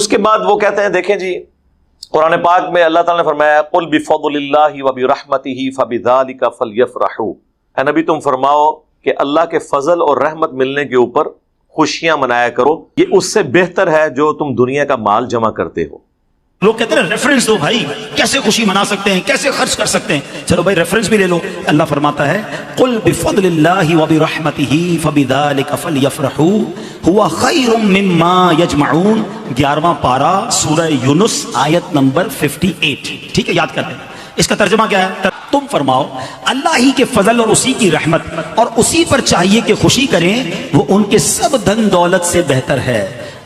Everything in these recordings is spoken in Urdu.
اس کے بعد وہ کہتے ہیں دیکھیں جی قرآن پاک میں اللہ تعالیٰ نے فرمایا قل بفضل اللہ وبرحمتہ فبذلک فلیفرحوا، اے نبی تم فرماؤ کہ اللہ کے فضل اور رحمت ملنے کے اوپر خوشیاں منایا کرو، یہ اس سے بہتر ہے جو تم دنیا کا مال جمع کرتے ہو۔ لوگ کہتے ہیں ریفرنس دو بھائی، کیسے خوشی منا سکتے ہیں، کیسے خرچ کر سکتے ہیں؟ چلو بھائی ریفرنس بھی لے لو۔ اللہ فرماتا ہے قل بفضل اللہ وبرحمتہ فبذلک فلیفرحوا هو خیر مما یجمعون، 11واں پارہ سورہ یونس آیت نمبر 58۔ ٹھیک ہے، یاد کر لیں۔ اس کا ترجمہ کیا ہے؟ تم فرماؤ اللہ ہی کے فضل اور اسی کی رحمت اور اسی پر چاہیے کہ خوشی کریں، وہ ان کے سب دھن دولت سے بہتر ہے۔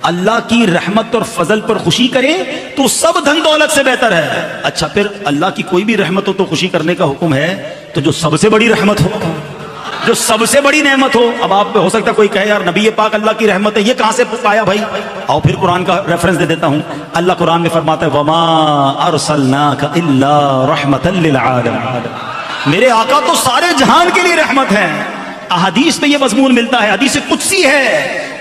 اللہ کی رحمت اور فضل پر خوشی کریں تو سب دھن دولت سے بہتر ہے۔ اچھا پھر اللہ کی کوئی بھی رحمت ہو تو خوشی کرنے کا حکم ہے، تو جو سب سے بڑی رحمت ہو، جو سب سے بڑی نعمت ہو، اب آپ پہ ہو سکتا ہے کوئی کہے یار نبی پاک اللہ کی رحمت ہے، یہ کہاں سے پایا بھائی؟ آؤ پھر قرآن کا ریفرنس دے دیتا ہوں۔ اللہ قرآن میں فرماتا ہے وما ارسلناک الا رحمتا للعالمین، میرے آقا تو سارے جہان کے لیے رحمت ہے۔ احادیث میں یہ مضمون ملتا ہے، حدیث قدسی ہے،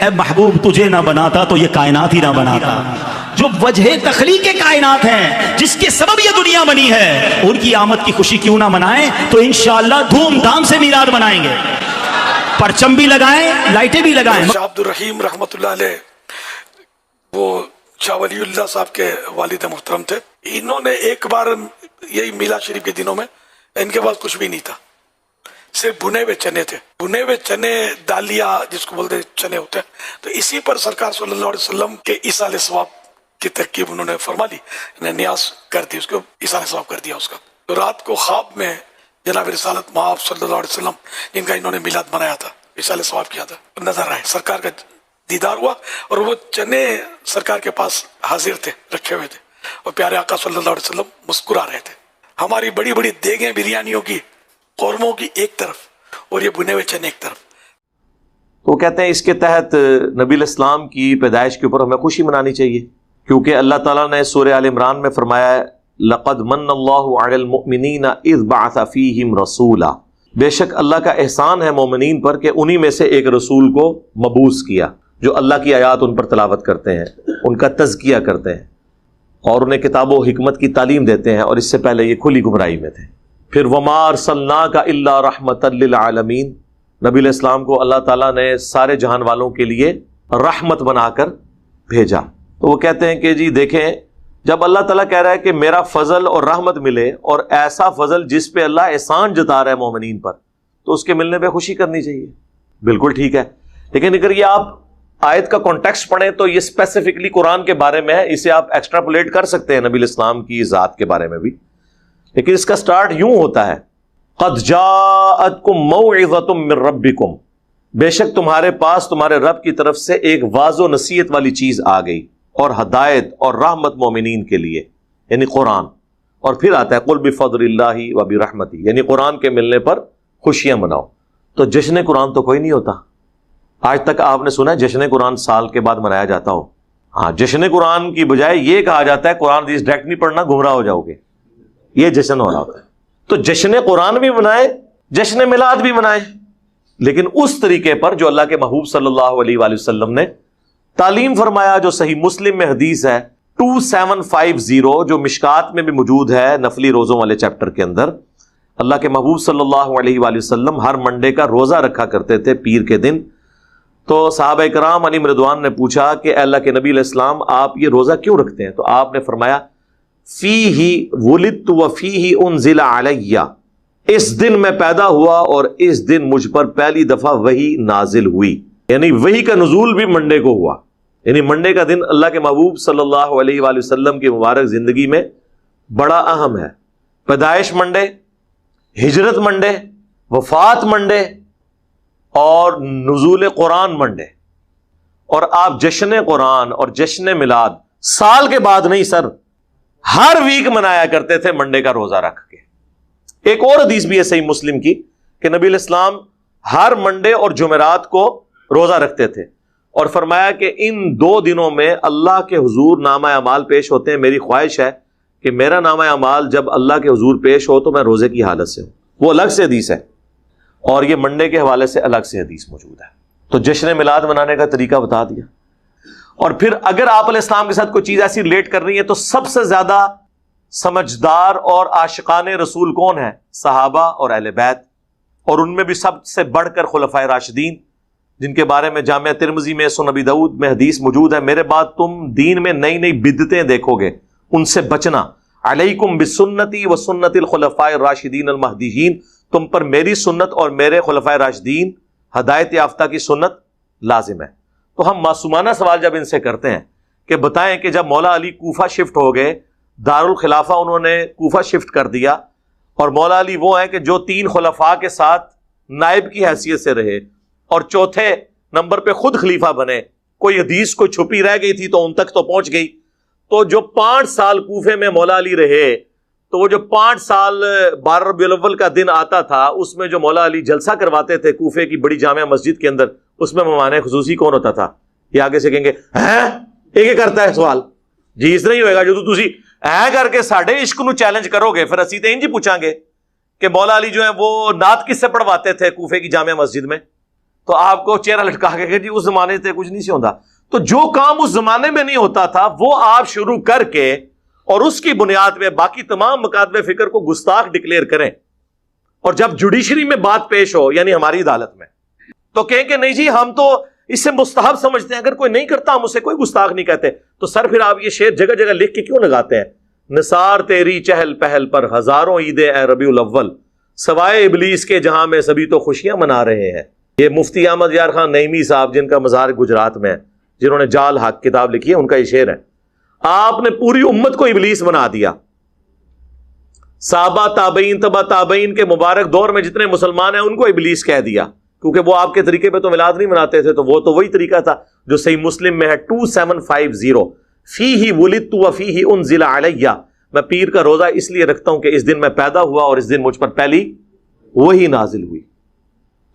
اے محبوب تجھے نہ بناتا تو یہ کائنات ہی نہ بناتا۔ جو وجہ تخلیق کائنات ہیں، جس کے سبب یہ دنیا بنی ہے، ان کی آمد کی خوشی کیوں نہ منائیں؟ تو انشاءاللہ دھوم دھام سے میلاد منائیں گے، پرچم بھی لگائیں، لائٹیں بھی لگائیں۔ شاہ عبد الرحیم رحمۃ اللہ علیہ وہ شاہ ولی اللہ صاحب کے والد محترم تھے۔ انہوں نے ایک بار یہی میلاد شریف کے دنوں میں، ان کے پاس کچھ بھی نہیں تھا، صرف بھنے ہوئے چنے تھے، بھنے ہوئے چنے، دالیا جس کو بولتے چنے ہوتے ہیں۔ تو اسی پر سرکار صلی اللہ علیہ وسلم کے ایصال ثواب کی ترکیب انہوں نے فرما لی، انہیں نیاز کر دی، اس کو ایصال ثواب کر دیا اس کا۔ تو رات کو خواب میں جناب رسالت مآب صلی اللہ علیہ وسلم جن کا انہوں نے میلاد منایا تھا، ایصال ثواب کیا تھا، نظر آئے، سرکار کا دیدار ہوا، اور وہ چنے سرکار کے پاس حاضر تھے، رکھے ہوئے تھے، اور پیارے آقا صلی اللہ علیہ وسلم مسکرا رہے تھے۔ ہماری بڑی بڑی دیگیں بریانیوں کی، قورموں کی ایک طرف، اور یہ بنے ہوئے چنے ایک طرف۔ تو وہ کہتے ہیں اس کے تحت نبی الاسلام کی پیدائش کے اوپر ہمیں خوشی منانی چاہیے، کیونکہ اللہ تعالیٰ نے سورہ آل عمران میں فرمایا ہے لقد من اللہ علی المؤمنین اذ بعث فیہم رسولا، بے شک اللہ کا احسان ہے مومنین پر کہ انہی میں سے ایک رسول کو مبعوث کیا جو اللہ کی آیات ان پر تلاوت کرتے ہیں، ان کا تزکیہ کرتے ہیں اور انہیں کتاب و حکمت کی تعلیم دیتے ہیں، اور اس سے پہلے یہ کھلی گمراہی میں تھے۔ پھر وما ارسلناک الا رحمتا للعالمین، نبی علیہ السلام کو اللہ تعالیٰ نے سارے جہان والوں کے لیے رحمت بنا کر بھیجا۔ تو وہ کہتے ہیں کہ جی دیکھیں، جب اللہ تعالیٰ کہہ رہا ہے کہ میرا فضل اور رحمت ملے، اور ایسا فضل جس پہ اللہ احسان جتا رہا ہے مومنین پر، تو اس کے ملنے پہ خوشی کرنی چاہیے، بالکل ٹھیک ہے۔ لیکن اگر یہ آپ آیت کا کانٹیکسٹ پڑھیں تو یہ اسپیسیفکلی قرآن کے بارے میں ہے، اسے آپ ایکسٹراپولیٹ کر سکتے ہیں نبی علیہ السلام کی ذات کے بارے میں بھی، لیکن اس کا سٹارٹ یوں ہوتا ہے قد جاءتکم موعظۃ من ربکم، بے شک تمہارے پاس تمہارے رب کی طرف سے ایک واضح و نصیحت والی چیز آ گئی، اور ہدایت اور رحمت مومنین کے لیے، یعنی قرآن۔ اور پھر آتا ہے قل بفضل اللہ وبرحمتہ، یعنی قرآن کے ملنے پر خوشیاں مناؤ۔ تو جشن قرآن تو کوئی نہیں ہوتا، آج تک آپ نے سنا ہے جشن قرآن سال کے بعد منایا جاتا ہو؟ ہاں، جشن قرآن کی بجائے یہ کہا جاتا ہے قرآن حدیث ڈائریکٹ نہیں پڑھنا، گمراہ ہو جاؤ گے، یہ جشن ہو رہا ہوتا ہے۔ تو جشن قرآن بھی منائیں، جشن میلاد بھی منائیں، لیکن اس طریقے پر جو اللہ کے محبوب صلی اللہ علیہ وآلہ وسلم نے تعلیم فرمایا، جو صحیح مسلم میں حدیث ہے 2750، جو مشکات میں بھی موجود ہے نفلی روزوں والے چیپٹر کے اندر۔ اللہ کے محبوب صلی اللہ علیہ وآلہ وسلم ہر منڈے کا روزہ رکھا کرتے تھے، پیر کے دن۔ تو صحابہ کرام علیہم رضوان نے پوچھا کہ اے اللہ کے نبی علیہ السلام آپ یہ روزہ کیوں رکھتے ہیں؟ تو آپ نے فرمایا فیہ ولدت وفیہ انزل علی، اس دن میں پیدا ہوا اور اس دن مجھ پر پہلی دفعہ وحی نازل ہوئی، یعنی وحی کا نزول بھی منڈے کو ہوا، یعنی منڈے کا دن اللہ کے محبوب صلی اللہ علیہ وآلہ وسلم کی مبارک زندگی میں بڑا اہم ہے۔ پیدائش منڈے، ہجرت منڈے، وفات منڈے، اور نزول قرآن منڈے، اور آپ جشن قرآن اور جشن میلاد سال کے بعد نہیں سر، ہر ویک منایا کرتے تھے منڈے کا روزہ رکھ کے۔ ایک اور حدیث بھی ہے صحیح مسلم کی کہ نبی علیہ السلام ہر منڈے اور جمعرات کو روزہ رکھتے تھے، اور فرمایا کہ ان 2 دنوں میں اللہ کے حضور نامہ اعمال پیش ہوتے ہیں، میری خواہش ہے کہ میرا نامہ اعمال جب اللہ کے حضور پیش ہو تو میں روزے کی حالت سے ہوں۔ وہ الگ سے حدیث ہے، اور یہ منڈے کے حوالے سے الگ سے حدیث موجود ہے۔ تو جشن میلاد منانے کا طریقہ بتا دیا۔ اور پھر اگر آپ علیہ السلام کے ساتھ کوئی چیز ایسی ریلیٹ کر رہی ہے تو سب سے زیادہ سمجھدار اور عاشقان رسول کون ہے؟ صحابہ اور اہل بیت، اور ان میں بھی سب سے بڑھ کر خلفائے راشدین، جن کے بارے میں جامعہ ترمذی میں، سنن ابی داؤد میں حدیث موجود ہے، میرے بعد تم دین میں نئی نئی بدعتیں دیکھو گے، ان سے بچنا۔ علیکم بسنتی و سنت الخلفاء الراشدین المہدیین، تم پر میری سنت اور میرے خلفائے راشدین ہدایت یافتہ کی سنت لازم ہے۔ تو ہم معصومانہ سوال جب ان سے کرتے ہیں کہ بتائیں کہ جب مولا علی کوفہ شفٹ ہو گئے، دارالخلافہ انہوں نے کوفہ شفٹ کر دیا، اور مولا علی وہ ہیں کہ جو 3 خلفاء کے ساتھ نائب کی حیثیت سے رہے اور چوتھے نمبر پہ خود خلیفہ بنے، کوئی حدیث کوئی چھپی رہ گئی تھی تو ان تک تو پہنچ گئی، تو جو 5 سال کوفے میں مولا علی رہے، تو وہ جو 5 سال 12 ربیع الاول کا دن آتا تھا، اس میں جو مولا علی جلسہ کرواتے تھے کوفے کی بڑی جامع مسجد کے اندر، اس میں مہمان خصوصی کون ہوتا تھا؟ یہ آگے سے کہیں گے ہیں ایک کرتا ہے سوال، جی اس نہیں ہوئے گا جو تسی اے کر کے ساڈے عشق نو چیلنج کرو گے، پھر اسی تے انج ہی پوچھاں گے کہ مولا علی جو ہے وہ نعت کس سے پڑھواتے تھے کوفے کی جامع مسجد میں، تو آپ کو چہرہ لٹکا کے کہ جی اس زمانے سے کچھ نہیں سی ہوندا۔ تو جو کام اس زمانے میں نہیں ہوتا تھا وہ آپ شروع کر کے اور اس کی بنیاد پہ باقی تمام مکاتب فکر کو گستاخ ڈکلیئر کریں، اور جب جوڈیشری میں بات پیش ہو یعنی ہماری عدالت میں تو کہیں کہ نہیں جی ہم تو اس سے مستحب سمجھتے ہیں، اگر کوئی نہیں کرتا ہم اسے کوئی گستاخ نہیں کہتے۔ تو سر پھر آپ یہ شعر جگہ جگہ لکھ کے کیوں لگاتے ہیں؟ نثار تیری چہل پہل پر ہزاروں عیدیں اے ربیع الاول، سوائے ابلیس کے جہاں میں سبھی تو خوشیاں منا رہے ہیں۔ یہ مفتی احمد یار خان نعیمی صاحب جن کا مزار گجرات میں ہے، جنہوں نے جال حق کتاب لکھی ہے، ان کا یہ شعر ہے۔ آپ نے پوری امت کو ابلیس بنا دیا۔ صحابہ تابعین تبع تابعین کے مبارک دور میں جتنے مسلمان ہیں ان کو ابلیس کہہ دیا، کیونکہ وہ آپ کے طریقے پہ تو میلاد نہیں مناتے تھے، تو وہ تو وہی طریقہ تھا جو صحیح مسلم میں ہے 2750، فیہ ولدت وفیہ انزل علیہ، میں پیر کا روزہ اس لیے رکھتا ہوں کہ اس دن میں پیدا ہوا اور اس دن مجھ پر پہلی وہی نازل ہوئی۔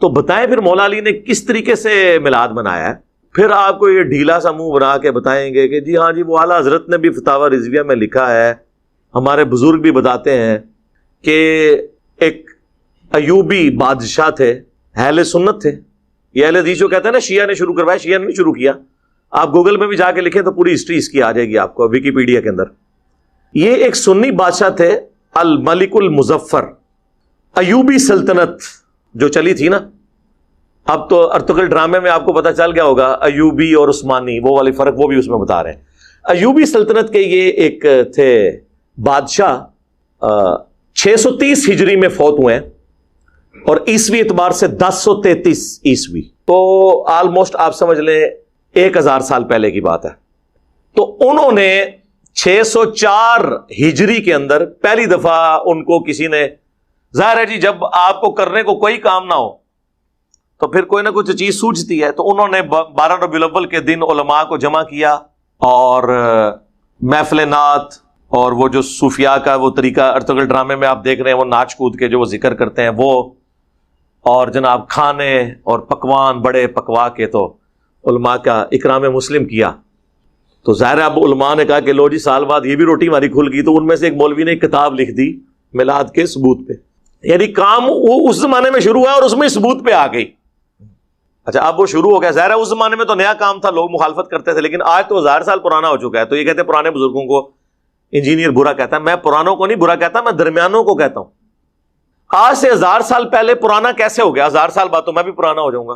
تو بتائیں پھر مولا علی نے کس طریقے سے میلاد منایا ہے؟ پھر آپ کو یہ ڈھیلا سا منہ بنا کے بتائیں گے کہ جی ہاں جی وہ اعلیٰ حضرت نے بھی فتاوی رضویہ میں لکھا ہے، ہمارے بزرگ بھی بتاتے ہیں کہ ایک ایوبی بادشاہ تھے، اہل سنت تھے۔ یہ اہل حدیث جو کہتے ہیں نا شیعہ نے شروع کروایا، شیعہ نے نہیں شروع کیا، آپ گوگل میں بھی جا کے لکھیں تو پوری ہسٹری اس کی آ جائے گی آپ کو ویکیپیڈیا کے اندر۔ یہ ایک سنی بادشاہ تھے، الملک المظفر۔ ایوبی سلطنت جو چلی تھی نا، اب تو ارطغرل ڈرامے میں آپ کو پتہ چل گیا ہوگا ایوبی اور عثمانی وہ والی فرق، وہ بھی اس میں بتا رہے ہیں۔ ایوبی سلطنت کے یہ ایک تھے بادشاہ، 630 ہجری میں فوت ہوئے ہیں اور عیسوی اعتبار سے 1033 عیسوی، تو آلموسٹ آپ سمجھ لیں 1000 سال پہلے کی بات ہے۔ تو انہوں نے 604 ہجری کے اندر پہلی دفعہ ان کو کسی نے، ظاہر ہے جی جب آپ کو کرنے کو کوئی کام نہ ہو تو پھر کوئی نہ کچھ چیز سوچتی ہے، تو انہوں نے 12 ربیع الاول کے دن علماء کو جمع کیا اور محفل نعت اور وہ جو صوفیاء کا وہ طریقہ ارطغرل ڈرامے میں آپ دیکھ رہے ہیں، وہ ناچ کود کے جو وہ ذکر کرتے ہیں وہ، اور جناب کھانے اور پکوان بڑے پکوا کے، تو علماء کا اکرام مسلم کیا۔ تو ظاہر اب علماء نے کہا کہ لو جی سال بعد یہ بھی روٹی ہماری کھل گئی، تو ان میں سے ایک مولوی نے ایک کتاب لکھ دی میلاد کے ثبوت پہ، یعنی کام وہ اس زمانے میں شروع ہوا اور اس میں ثبوت پہ آ گئی۔ اچھا اب وہ شروع ہو گیا، ظاہر ہے اس زمانے میں تو نیا کام تھا، لوگ مخالفت کرتے تھے، لیکن آج تو 1000 سال پرانا ہو چکا ہے۔ تو یہ کہتے ہیں پرانے بزرگوں کو انجینئر برا کہتا ہے، میں پرانوں کو نہیں برا کہتا، میں درمیانوں کو کہتا ہوں۔ آج سے 1000 سال پہلے پرانا کیسے ہو گیا؟ 1000 سال بعد تو میں بھی پرانا ہو جاؤں گا۔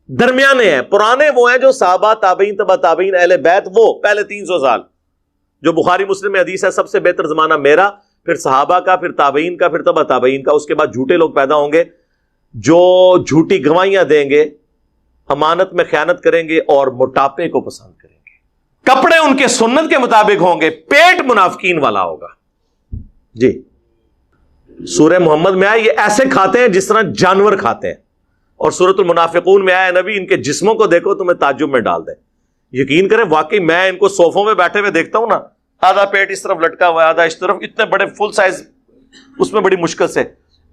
درمیانے ہیں، پرانے وہ ہیں جو صحابہ تابعین تبع تابعین اہل بیت، وہ پہلے 300 سال جو بخاری مسلم میں حدیث ہے سب سے بہتر زمانہ میرا، پھر صحابہ کا، پھر تابعین کا، پھر تبع تابعین کا، اس کے بعد جھوٹے لوگ پیدا ہوں گے جو جھوٹی گواہیاں دیں گے، امانت میں خیانت کریں گے اور موٹاپے کو پسند کریں گے، کپڑے ان کے سنت کے مطابق ہوں گے، پیٹ منافقین والا ہوگا۔ جی سورہ محمد میں آئے یہ ایسے کھاتے ہیں جس طرح جانور کھاتے ہیں، اور سورۃ المنافقون میں آیا نبی ان کے جسموں کو دیکھو تمہیں تعجب میں ڈال دے۔ یقین کریں واقعی میں ان کو صوفوں میں بیٹھے ہوئے دیکھتا ہوں نا، آدھا پیٹ اس طرف لٹکا ہوا ہے، آدھا اس طرف، اتنے بڑے فل سائز، اس میں بڑی مشکل سے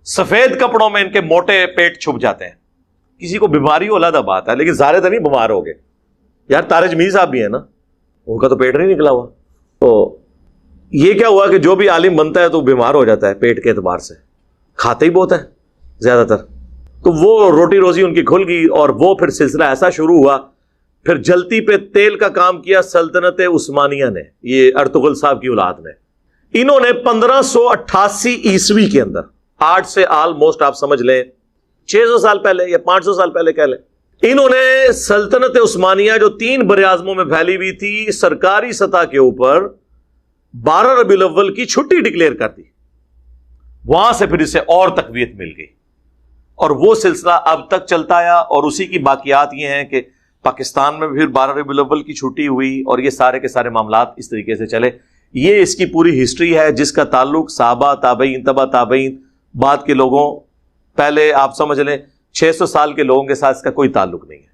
سفید کپڑوں میں ان کے موٹے پیٹ چھپ جاتے ہیں۔ کسی کو بیماری ہو علیحدہ بات ہے، لیکن سارے تو نہیں بیمار ہو گئے یار۔ تارج میر صاحب بھی ہے نا، ان کا تو پیٹ نہیں نکلا ہوا۔ تو یہ کیا ہوا کہ جو بھی عالم بنتا ہے تو بیمار ہو جاتا ہے پیٹ کے اعتبار سے، کھاتے ہی بہت ہے زیادہ تر۔ تو وہ روٹی روزی ان کی کھل گئی اور وہ پھر سلسلہ ایسا شروع ہوا پھر جلتی پہ تیل کا کام کیا سلطنت عثمانیہ نے، یہ ارطغرل صاحب کی اولاد نے. انہوں نے 1588 عیسوی کے اندر، آج سے آلموسٹ آپ سمجھ لیں 600 سال پہلے یا 500 سال پہلے کہہ لیں، انہوں نے سلطنت عثمانیہ جو 3 بر اعظموں میں پھیلی ہوئی تھی، سرکاری سطح کے اوپر 12 ربیع الاول کی چھٹی ڈکلیئر کر دی. وہاں سے پھر اسے اور تقویت مل گئی اور وہ سلسلہ اب تک چلتا آیا. اور اسی کی باقیات یہ ہیں کہ پاکستان میں پھر 12 ربیع الاول کی چھٹی ہوئی اور یہ سارے کے سارے معاملات اس طریقے سے چلے. یہ اس کی پوری ہسٹری ہے جس کا تعلق صحابہ، تابعین، تبع تابعین، بعد کے لوگوں، پہلے آپ سمجھ لیں 600 سال کے لوگوں کے ساتھ اس کا کوئی تعلق نہیں ہے.